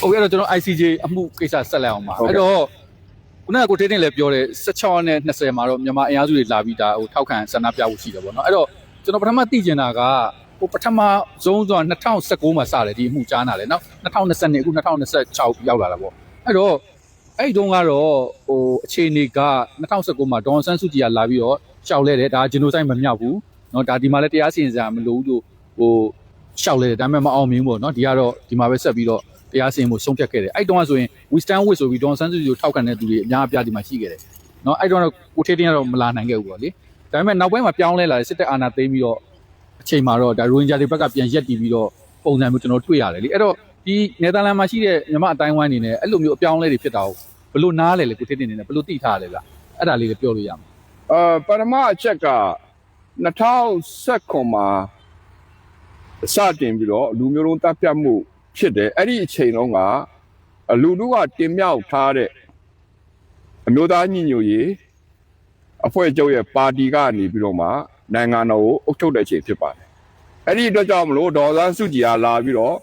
ဟုတ်ကဲ့တော့ကျွန်တော် ICJ အမှုကိစ္စဆက်လိုက်အောင်ပါအဲ့တော့ခုနကကိုထေးတင်လည်းပြောတယ်16နဲ့20မှာတော့မြန်မာအင်အားစုတွေလာပြီးဒါဟိုထောက်ခံဆန္ဒပြဖို့ရှိတယ်ပေါ့နော်အဲ့တော့ကျွန်တော်ပထမသိကျင်တာကဟိုပထမဆုံးဆို2019မှာစတယ်ဒီအမှုကြားနာတယ်နော်2020အခု2026ရောက်လာတာပေါ့အဲ့တော့အဲ့ဒီတုန်းကတော့ဟိုအခြေအနေက2019မှာဒေါ်ဆန်းစုကြည်ကလာပြီးတော့ရှောက်လဲတယ်ဒါဂျီနိုဆိုက်မမြောက်ဘူးเนาะဒါဒီမှာလည်းတရားစီရင်စရာမလိုဘူးလို့ဟိုရှောက်လဲတယ်ဒါပေမဲ့မအောင်မြင်ဘူးပေါ့เนาะဒီကတော့ဒီမှာပဲဆက်ပြီးတော့တရားစီရင်မှုဆုံးဖြတ်ခဲ့တယ်အဲ့တုန်းကဆိုရင် Western Wit ဆိုပြီးဒေါ်ဆန်းစုကြည်ကိုထောက်ခံတဲ့သူတွေအများအပြားဒီမှာရှိခဲ့တယ်เนาะအဲ့တုန်းကတော့ကိုထေးတင်ကတော့မလာနိုင်ခဲ့ဘူးပေါ့လေဒါပေမဲ့နောက်ပိုင်းမှာပြောင်းလဲလာတယ်စစ်တပ်အာဏာသိမ်းပြီးတော့အချိန်မှာတော့ဒါရိုဟင်ဂျာတွေဘက်ကပြန်ရက်တည်ပြီးတော့ပုံစံမျိုးကျွန်တော်တွေ့ရတယ်လေအဲ့တော့ဒီနယ်သာလန်မှာရှိတဲ့မြန်မာအတိုင်းဝိုင်းနေနဲ့အဲ့လိုမျိုးအပြောင်းလဲတွေဖြစ်တာကိုဘယ်လိုနားလဲလေကိုထေးတင်နေနဲ့ဘယ်လိုသိထားလဲလားအဲ့ဒါလေးလည်းပြောလို့ရမှာပထမအချက်က2019မှာစတင်ပြီးတော့လူမျိုးတုံးတပ်ဖြတ်မှုဖြစ်တယ်အဲ့ဒီအချိန်လုံးကလူတို့ကတင်မြောက်ထားတဲ့အမျိုးသားညီညွတ်ရေးအဖွဲ့ချုပ်ရဲ့ပါတီကနေပြီးတော့မှနိုင်ငံတော်ကိုအုပ်ချုပ်တဲ့အချိန်ဖြစ်ပါတယ်အဲ့ဒီအတွက်ကြောင့်မလို့ဒေါ်စန်းစုကြည်ကလာပြီးတော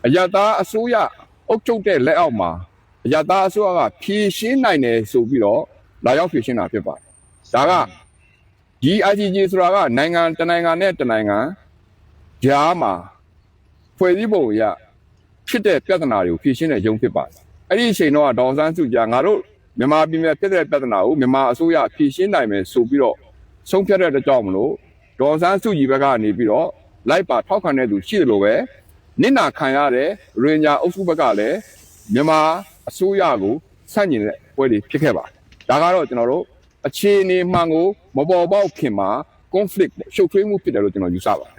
့အယတာအစိုးရအုပ်ချုပ်တဲ့လက်အောက်မှာအယတာအစိုးရကဖြည့်ရှင်းနိုင်တယ်ဆိုပြီးတော့လာရောက်ဖြည့်ရှင်းတာဖြစ်ပါတယ်ဒါကဒီ ICJ ဆိုတာကနိုင်ငံတနိုင်ငံနဲ့တနိုင်ငံကြားမှာဖွဲ့စည်းပုံအရဖြစ်တဲ့ပြဿနာတွေကိုဖြေရှင်းတဲ့ရုံးဖြစ်ပါတယ်။အဲ့ဒီအချိန်တော့ဒေါ်စန်းစုကြည်ငါတို့မြန်မာပြည်မှာဖြစ်တဲ့ပြဿနာကိုမြန်မာအစိုးရဖြေရှင်းနိုင်မယ်ဆိုပြီးတော့ဆုံးဖြတ်တဲ့အတွက်ကြောင့်မလို့ဒေါ်စန်းစုကြည်ဘက်ကနေပြီးတော့လိုက်ပါထောက်ခံတဲ့သူရှိတယ်လို့ပဲနစ်နာခံရတဲ့ရိုဟင်ဂျာအုပ်စုဘက်ကလည်းမြန်မာအစိုးရကိုဆန့်ကျင်တဲ့ပွဲတွေဖြစ်ခဲ့ပါတယ်။ဒါကတော့ကျွန်တော်တို့အခြေအနေမှန်ကိုမပေါ်ပေါက်ခင်မှာ conflict ရှုပ်ထွေးမှုဖြစ်တယ်လို့ကျွန်တော်ယူဆပါတယ်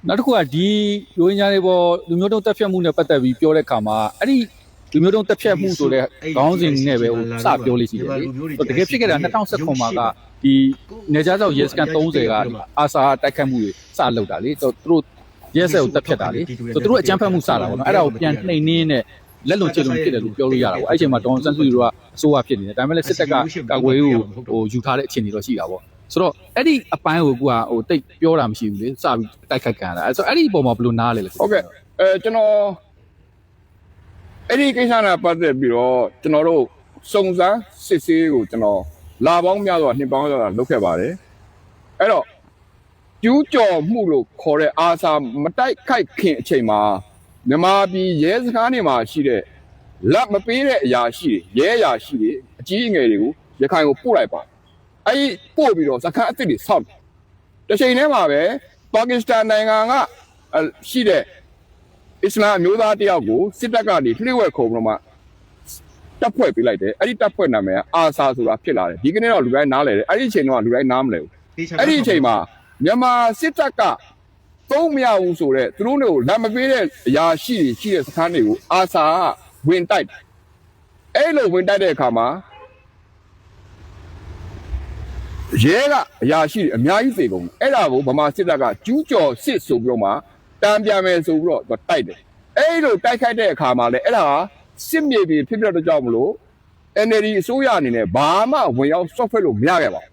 နောက်တစ်ခုကဒီရိုဟင်ဂျာတွေပေါ်လူမျိုးတုံးတက်ဖြတ်မှုနဲ့ပတ်သက်ပြီးပြောတဲ့အခါမှာအဲ့ဒီလူမျိုးတုံးတက်ဖြတ်မှုဆိုတဲ့ခေါင်းစဉ်နဲ့ပဲဟိုစပြောလို့ရှိတယ်လေတကယ်ဖြစ်ခဲ့တာ2019မှာကဒီနေကြားစောက်ရဲစကန်30ကအာဆာတိုက်ခတ်မှုတွေစလုပ်တာလေသူတို့ရဲစက်ကိုတက်ဖြတ်တာလေသူတို့အကြမ်းဖက်မှုစတာပေါ့နော်အဲ့ဒါကိုပြန်နှိမ်နှင်းနဲ့လက်လွန်ချေလွန်ဖြစ်တယ်လို့ပြောလို့ရတာပေါ့အဲ့ဒီအချိန်မှာဒေါ်ဆန်းစုကြည်တို့ကအစိုးရဖြစ်နေတယ်ဒါပေမဲ့လည်းစစ်တပ်ကကာကွယ်ရေးကိုဟိုယူထားတဲ့အခြေအနေတော့ရှိတာပေါ့ဆိုတော့အဲ့ဒီအပိုင်းကိုကဟိုတိတ်ပြောတာမရှိဘူးလေစပြီးတိုက်ခိုက်ခံရတာအဲ့ဆိုအဲ့ဒီပုံမှာဘယ်လိုနားလဲလဲဟုတ်ကဲ့ကျွန်တော်အဲ့ဒီကိစ္စနဲ့ပတ်သက်ပြီးတော့ကျွန်တော်တို့စုံစမ်းစစ်ဆေးကိုကျွန်တော်လာပေါင်းများစွာနှစ်ပေါင်းများစွာလုပ်ခဲ့ပါတယ်အဲ့တော့ကျူးကျော်မှုလို့ခေါ်တဲ့အာစာမတိုက်ခိုက်ခင်အချိန်မှာမြန်မာပြည်ရဲစခန်းတွေမှာရှိတဲ့လက်မပေးတဲ့အရာရှိတွေရဲအရာရှိတွေအကြီးအငယ်တွေကိုရခိုင်ကိုပို့လိုက်ပါအဲ့ဒီပို့ပြီးတော့စခန်းအစ်စ်တွေဆောက်တစ်ချိန်တည်းမှာပဲပါကစ္စတန်နိုင်ငံကရှိတဲ့အစ္စလာမ်မျိုးသားတယောက်ကိုစစ်တပ်ကနေလှည့်ဝက်ခုံပြီးတော့မှတပ်ဖွဲ့ပေးလိုက်တယ်အဲ့ဒီတပ်ဖွဲ့နာမည်ကအာဆာဆိုတာဖြစ်လာတယ်ဒီကနေ့တော့လူတိုင်းနားလဲတယ်အဲ့ဒီအချိန်တော့လူတိုင်းနားမလဲဘူးအဲ့ဒီအချိန်မှာမြန်မာစစ်တပ်ကသုံးမရဘူးဆိုတော့သူတို့တွေကိုလက်မပေးတဲ့အရာရှိတဲ့စခန်းတွေကိုအာဆာကဝင်တိုက်အဲ့လိုဝင်တိုက်တဲ့အခါမှာရဲကအရာရှိအများကြီးသေကုန်အဲ့ဒါကိုဗမာစစ်တပ်ကကျူးကျော်စစ်ဆိုပြီးတော့မှတံပြန်မယ်ဆိုပြီးတော့တိုက်တယ်အဲ့လိုတိုက်ခိုက်တဲ့အခါမှာလည်းအဲ့ဒါစစ်မြေပြင်ဖြစ်တဲ့ကြောင့်မလို့ NLD အစိုးရအနေနဲ့ဘာမှဝင်ရောက်ဆော့ဖက်လို့မရခဲ့ပါဘူ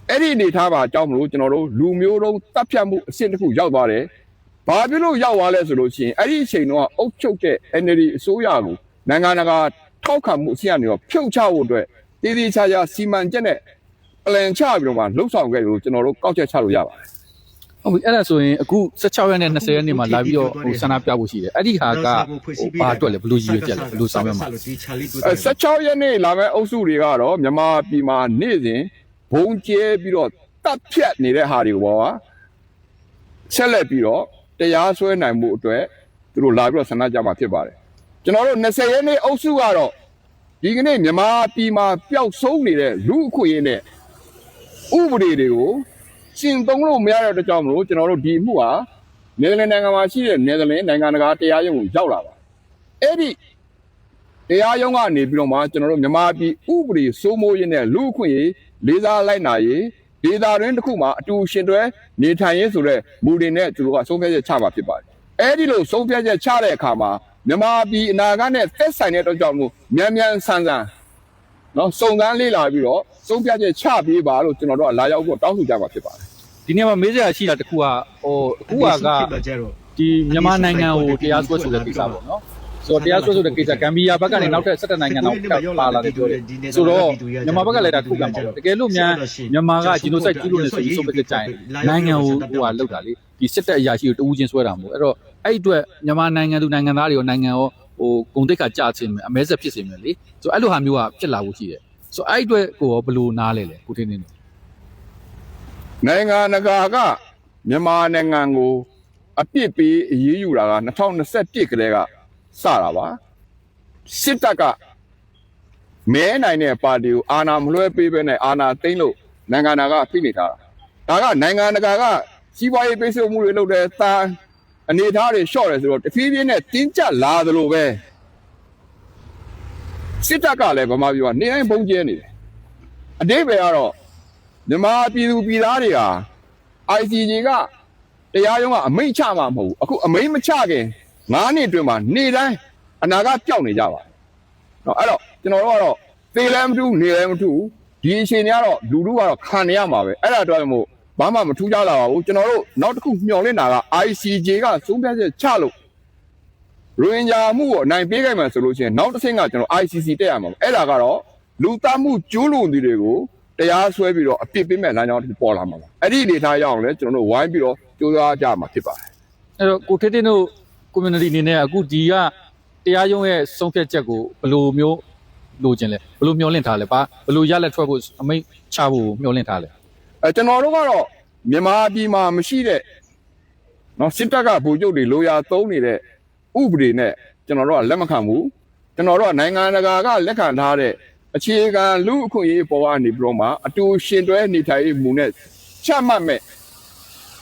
းအဲ့ဒီအနေထားပါအကြောင်းမလို့ကျွန်တော်တို့လူမျိုးတုံးတပ်ဖြတ်မှုအဆင့်တစ်ခုရောက်သွားတယ်ဘာဖြစ်လို့ရောက်သွားလဲဆိုလို့ရှိရင်အဲ့ဒီအချိန်တော့အုပ်ချုပ်တဲ့ NLD အစိုးရကိုနိုင်ငံတကာထောက်ခံမှုအဆင့်ကနေတော့ဖြုတ်ချဖို့အတွက်တည်တည်ချာချာစီမံချက်နဲ့plan ချပြီးတော့မှလှုပ်ဆောင်ခဲ့လို့ကျွန်တော်တို့ကောက်ချက်ချလို့ရပါတယ်ဟုတ်ပြီအဲ့ဒါဆိုရင်အခု16ရက်နဲ့20ရက်နေ့မှာလာပြီးတော့ဟိုဆန္ဒပြဖို့ရှိတယ်အဲ့ဒီဟာကဘာအတွက်လဲဘယ်လိုရည်ရွယ်ချက်လဲဘယ်လိုဆောင်ရွက်မှာ16ရက်နေ့လာမဲ့အုပ်စုတွေကတော့မြန်မာပြည်မှာနေ့စဉ်ဘုံကျဲပြီးတော့တပ်ဖြတ်နေတဲ့ဟာတွေကိုပေါ့ဆက်လက်ပြီးတော့တရားစွဲနိုင်မှုအတွက်သူတို့လာပြီးတော့ဆန္ဒကြမှာဖြစ်ပါတယ်ကျွန်တော်တို့20ရက်နေ့အုပ်စုကတော့ဒီကနေ့မြန်မာပြည်မှာပျောက်ဆုံးနေတဲ့လူအခွင့်အရေးနဲ့ဥပဒေတွေကိုရှင်းသုံးလို့မရတဲ့အတွက်ကြောင့်မလို့ကျွန်တော်တို့ဒီမှုဟာနယ်သာလန်နိုင်ငံမှာရှိတဲ့နယ်သာလန်နိုင်ငံတကာတရားရုံးကိုရောက်လာပါအဲ့ဒီတရားရုံးကနေပြီးတော့မှကျွန်တော်တို့မြန်မာပြည်ဥပဒေစိုးမိုးရေးနဲ့လူအခွင့်အရေးလေးစားလိုက်နာရေးဒေသတွင်းတစ်ခုမှာအတူရှင်တွဲနေထိုင်ရေးဆိုတဲ့မူတွေနဲ့သူတို့ကဆုံးဖြတ်ချက်ချမှာဖြစ်ပါတယ်အဲ့ဒီလိုဆုံးဖြတ်ချက်ချတဲ့အခါမှာမြန်မာပြည်အနာဂတ်နဲ့သက်ဆိုင်တဲ့အတွက်ကြောင့်မို့မြန်မြန်ဆန်ဆန်နော်စုံစမ်းလေးလာပြီးတော့ဆုံးဖြတ်ချက်ချပေးပါလို့ကျွန်တော်တို့ကလာရောက်ဖို့တောင်းဆိုကြမှာဖြစ်ပါတယ်ဒီနေ့မှာမေးစရာရှိတာတခုကဟိုအခုက ဒီမြန်မာနိုင်ငံကိုတရားစွဲဆိုတဲ့ကိစ္စပေါ့နော်ဆိုတော့တရားစွဲဆိုတဲ့ကိစ္စဂမ်ဘီယာဘက်ကနေနောက်ထပ်17နိုင်ငံတော့ပါလာတယ်ပြောတယ်ဆိုတော့မြန်မာဘက်ကလည်းဒါထုတ်ပြန်ပါတော့တကယ်လို့မြန်မာကဂျီနိုဆိုက်ကျူးလွန်နေဆိုပြီးဆုံးဖြတ်ကြရင်နိုင်ငံကိုဟိုဟာလောက်တာလေဒီစစ်တပ်အရာရှိကိုတဦးချင်းဆွဲတာမဟုတ်အဲ့တော့အဲ့အတွက်မြန်မာနိုင်ငံသူနိုင်ငံသားတွေရောနိုင်ငံရောဟိုဂုံတိတ်ခါကြာချင်းအမဲဆက်ဖြစ်စေမယ်လေဆိုအဲ့လိုဟာမျိုးကဖြစ်လာဖို့ရှိတယ်ဆိုအဲ့အတွက်ကိုရောဘယ်လိုနားလဲကိုထင်းနေတယ် နိုင်ငံတကာကမြန်မာနိုင်ငံကိုအပြစ်ပေးအရေးယူတာက2021ကလေးကစတာပါစစ်တပ်ကမဲနိုင်တဲ့ပါတီကိုအာဏာမလွှဲပေးဘဲနဲ့အာဏာသိမ်းလို့နိုင်ငံတကာဖိနေထားတာဒါကနိုင်ငံတကာကစီးပွားရေးပိတ်ဆို့မှုတွေလုပ်တယ်တာအနေထားတွေလျှော့တယ်ဆိုတော့တဖြည်းဖြည်းနဲ့တင်းကျပ်လာသလိုပဲစစ်တပ်ကလည်းဗမာပြည်ကနေတိုင်းပုံကျဲနေတယ်အတိတ်ပဲကတော့မြန်မာပြည်သူပြည်သားတွေဟာ ICJ ကတရားရုံးကအမိန့်ချမှာမဟုတ်ဘူးအခုအမိန့်မချခင်9နှစ်အတွင်းမှာနေ့တိုင်းအနာဂတ်ပျောက်နေကြပါတယ်เนาะအဲ့တော့ကျွန်တော်တို့ကတော့သေလည်းမထူးနေလည်းမထူးဒီအချိန်တွေကတော့လူလူကတော့ခံနေရမှာပဲအဲ့ဒါတော့မို့ဘာမှမထူးကြလာပါဘူးကျွန်တော်တို့နောက်တစ်ခုမျှော်လင့်တာက ICJ ကဆုံးဖြတ်ချက်ချလို့ရိုဟင်ဂျာမှုကိုအနိုင်ပေးခဲ့မှဆိုလို့ရှိရင်နောက်တစ်ဆင့်ကကျွန်တော် ICC တက်ရမှာအဲ့ဒါကတော့လူသားမှုကျူးလွန်သူတွေကိုတရားစွဲပြီးတော့အပြစ်ပေးမဲ့လမ်းကြောင်းတစ်ပေါ်လာမှာပါအဲ့ဒီအနေထားရအောင်လဲကျွန်တော်တို့ဝိုင်းပြီးတော့ကြိုးစားကြမှာဖြစ်ပါတယ်အဲ့တော့ကိုထင်းထင်းတို့ community အနေနဲ့အခုဒီကတရားရုံးရဲ့ဆုံးဖြတ်ချက်ကိုဘယ်လိုမျိုးလိုချင်လဲဘယ်လိုမျှော်လင့်ထားလဲပါဘယ်လိုရလက်ထွက်ဖို့အမိန့်ချဖို့မျှော်လင့်ထားလဲကျွန်တော်တို့ကတော့မြန်မာပြည်မှာမရှိတဲ့เนาะစစ်တပ်ကဗိုလ်ချုပ်တွေလိုရာသုံးနေတဲ့ဥပဒေနဲ့ကျွန်တော်တို့ကလက်မခံဘူးကျွန်တော်တို့ကနိုင်ငံတကာကလက်ခံထားတဲ့အခြေခံလူအခွင့်အရေးပေါ်ကနေပြီးတော့မှအတူရှင်တွဲနေထိုင်မှုနဲ့ချမှတ်မဲ့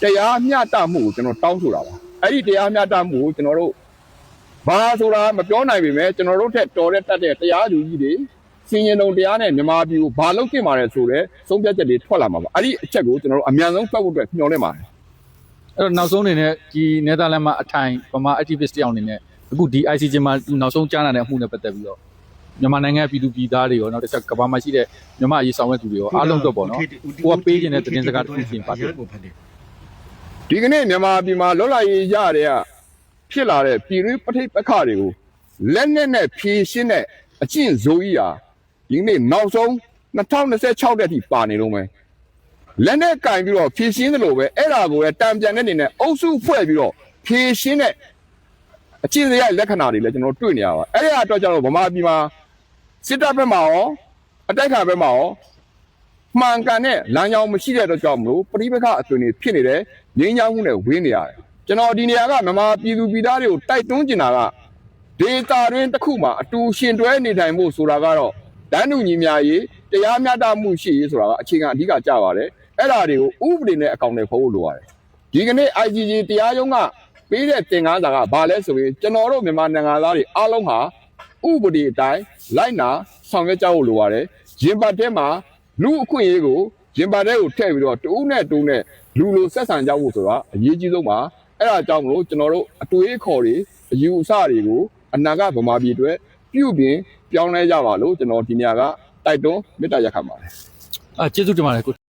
တရားမျှတမှုကိုကျွန်တော်တောင်းဆိုတာပါအဲ့ဒီတရားမျှတမှုကိုကျွန်တော်တို့ဘာဆိုတာမပြောနိုင်ပေမဲ့ကျွန်တော်တို့ထက်တော်တဲ့တတ်တဲ့တရားသူကြီးတွေစီရင်တော်တရားနဲ့မြန်မာပြည်ကိုဘာလုပ်တင်ပါတယ်ဆိုတော့ဆုံးဖြတ်ချက်တွေထွက်လာမှာပါအဲ့ဒီအချက်ကိုကျွန်တော်တို့အမြန်ဆုံးဖတ်ဖို့အတွက်ညှော်နေပါတယ်အဲ့တော့နောက်ဆုံးအနေနဲ့ဒီနယ်သာလန်မှာအထိုင်ဗမာ activist တယောက်အနေနဲ့အခုဒီ ICJ မှာနောက်ဆုံးကြားနာတဲ့အမှုနဲ့ပတ်သက်ပြီးတော့မြန်မာနိုင်ငံပြည်သူပြည်သားတွေရောနောက်တစ်ချက်ကဘာမှရှိတဲ့မြန်မာအရေးဆောင်ရွက်သူတွေရောအားလုံးတော့ပေါ့နော်ကိုကပေးခြင်းတဲ့သတင်းစကားတစ်ခုချင်းပါတယ်ဒီကနေ့မြန်မာပြည်မှာလွတ်လပ်ရေးရတဲ့ဖြစ်လာတဲ့ပြည်တွင်းပဋိပက္ခတွေကိုလက်နက်နဲ့ဖြေရှင်းတဲ့အကျင့်ဇိုးကြီးဟာဒီနေ့နောက်ဆုံး2026တဲ့ထိပါနေတော့မယ်လက်နဲ့ကင်ပြီးတော့ဖြည့်ရှင်းတယ်လို့ပဲအဲ့ဒါကိုလည်းတံပြန်တဲ့အနေနဲ့အုပ်စုဖွဲ့ပြီးတော့ဖြည့်ရှင်းတဲ့အကျင့်စရိုက်လက္ခဏာတွေလည်းကျွန်တော်တွေ့နေရပါအဲ့ဒီအတွက်ကြောင့်ဗမာပြည်မှာစစ်တပ်ဘက်မှာရောအတိုက်ခံဘက်မှာရောမှန်ကန်တဲ့လမ်းကြောင်းမရှိတဲ့အတွက်ကြောင့်မလို့ပဋိပက္ခအသွင်တွေဖြစ်နေတယ်ငြိမ်းချမ်းမှုနဲ့ဝင်းနေရတယ်ကျွန်တော်ဒီနေရာကမြန်မာပြည်သူပြည်သားတွေကိုတိုက်တွန်းကျင်တာကဒေတာတွင်တစ်ခုမှာအတူရှင်တွဲနေထိုင်မှုဆိုတာကတော့တန်းတူညီမျှရေးတရားမျှတမှုရှိရေးဆိုတာကအခြေခံအဓိကကြပါတယ်အဲ့ဒါတွေကိုဥပဒေနဲ့အကောင့်တွေဖော်ဖို့လိုရတယ်ဒီကနေ့ ICJ တရားရုံးကပေးတဲ့သင်ခန်းစာကဘာလဲဆိုရင်ကျွန်တော်တို့မြန်မာနိုင်ငံသားတွေအားလုံးဟာဥပဒေအတိုင်းလိုက်နာဆောင်ရွက်ကြဖို့လိုရတယ်ရင်ပတ်ထဲမှာလူအခွင့်အရေးကိုရင်ပတ်ထဲကိုထည့်ပြီးတော့တူးနဲ့တူးနဲ့လူလိုဆက်ဆံကြဖို့ဆိုတာအရေးကြီးဆုံးပါအဲ့ဒါကြောင့်မလို့ကျွန်တော်တို့အတွေ့အခေါ်တွေအယူအဆတွေကိုအနာဂတ်ဗမာပြည်အတွက်ပြုပြင်ပြောင်းလဲကြပါလို့ကျွန်တော်ဒီနေရာကတိုက်တွန်းမေတ္တာရပ်ခံပါတယ်ကျေးဇူးတင်ပါတယ်ကို